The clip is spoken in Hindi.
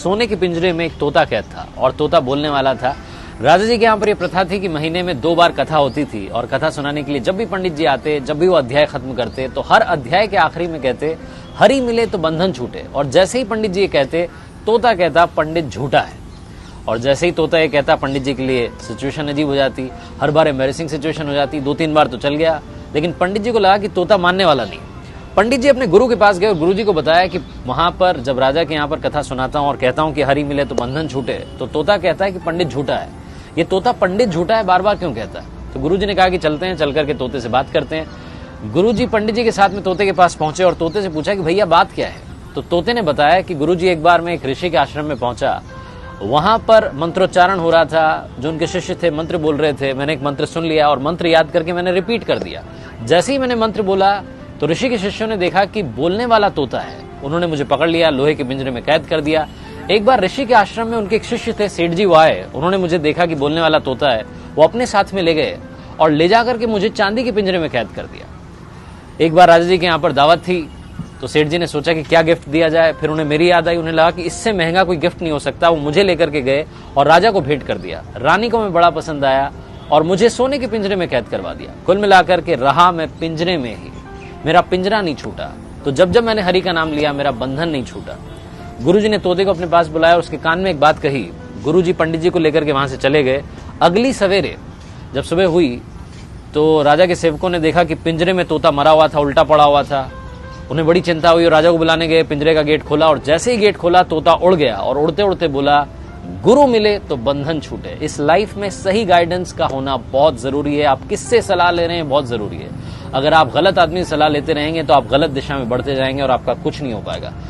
सोने के पिंजरे में एक तोता कैद था और तोता बोलने वाला था। राजा जी के यहाँ पर यह प्रथा थी कि महीने में 2 बार कथा होती थी और कथा सुनाने के लिए जब भी पंडित जी आते, जब भी वो अध्याय खत्म करते तो हर अध्याय के आखिरी में कहते हरि मिले तो बंधन छूटे। और जैसे ही पंडित जी ये कहते तोता कहता पंडित झूठा है। और जैसे ही तोता ये कहता पंडित जी के लिए सिचुएशन अजीब हो जाती, हर बार एम्बैरेसिंग सिचुएशन हो जाती। 2-3 बार तो चल गया, लेकिन पंडित जी को लगा कि तोता मानने वाला नहीं। पंडित जी अपने गुरु के पास गए और गुरु जी को बताया कि वहां पर जब राजा के यहाँ पर कथा सुनाता हूं और कहता हूं कि हरि मिले तो बंधन छूटे, तो तोता कहता है कि पंडित झूठा है। ये तोता पंडित झूठा है बार बार क्यों कहता है? तो गुरु जी ने कहा कि चलते हैं, चल करके तोते से बात करते हैं। गुरु जी पंडित जी के साथ में तोते के पास पहुंचे और तोते से पूछा कि भैया बात क्या है? तो तोते ने बताया कि गुरु जी एक बार मैं एक ऋषि के आश्रम में पहुंचा, वहां पर मंत्रोच्चारण हो रहा था, जो उनके शिष्य थे मंत्र बोल रहे थे। मैंने एक मंत्र सुन लिया और मंत्र याद करके मैंने रिपीट कर दिया। जैसे ही मैंने मंत्र बोला तो ऋषि के शिष्यों ने देखा कि बोलने वाला तोता है। उन्होंने मुझे पकड़ लिया, लोहे के पिंजरे में कैद कर दिया। एक बार ऋषि के आश्रम में उनके एक शिष्य थे, सेठ जी, वो आए। उन्होंने मुझे देखा कि बोलने वाला तोता है, वो अपने साथ में ले गए और ले जाकर के मुझे चांदी के पिंजरे में कैद कर दिया। एक बार राजा जी के यहाँ पर दावत थी तो सेठ जी ने सोचा कि क्या गिफ्ट दिया जाए। फिर उन्हें मेरी याद आई, उन्हें लगा कि इससे महंगा कोई गिफ्ट नहीं हो सकता। वो मुझे लेकर के गए और राजा को भेंट कर दिया। रानी को मैं बड़ा पसंद आया और मुझे सोने के पिंजरे में कैद करवा दिया। कुल मिलाकर के रहा मैं पिंजरे में ही, मेरा पिंजरा नहीं छूटा। तो जब जब मैंने हरि का नाम लिया मेरा बंधन नहीं छूटा। गुरुजी ने तोते को अपने पास बुलाया और उसके कान में एक बात कही। गुरुजी पंडित जी को लेकर के वहां से चले गए। अगली सवेरे जब सुबह हुई तो राजा के सेवकों ने देखा कि पिंजरे में तोता मरा हुआ था, उल्टा पड़ा हुआ था। उन्हें बड़ी चिंता हुई और राजा को बुलाने गए। पिंजरे का गेट खोला और जैसे ही गेट खोला तोता उड़ गया और उड़ते उड़ते बोला गुरु मिले तो बंधन छूटे। इस लाइफ में सही गाइडेंस का होना बहुत जरूरी है। आप किससे सलाह ले रहे हैं बहुत जरूरी है। अगर आप गलत आदमी से सलाह लेते रहेंगे तो आप गलत दिशा में बढ़ते जाएंगे और आपका कुछ नहीं हो पाएगा।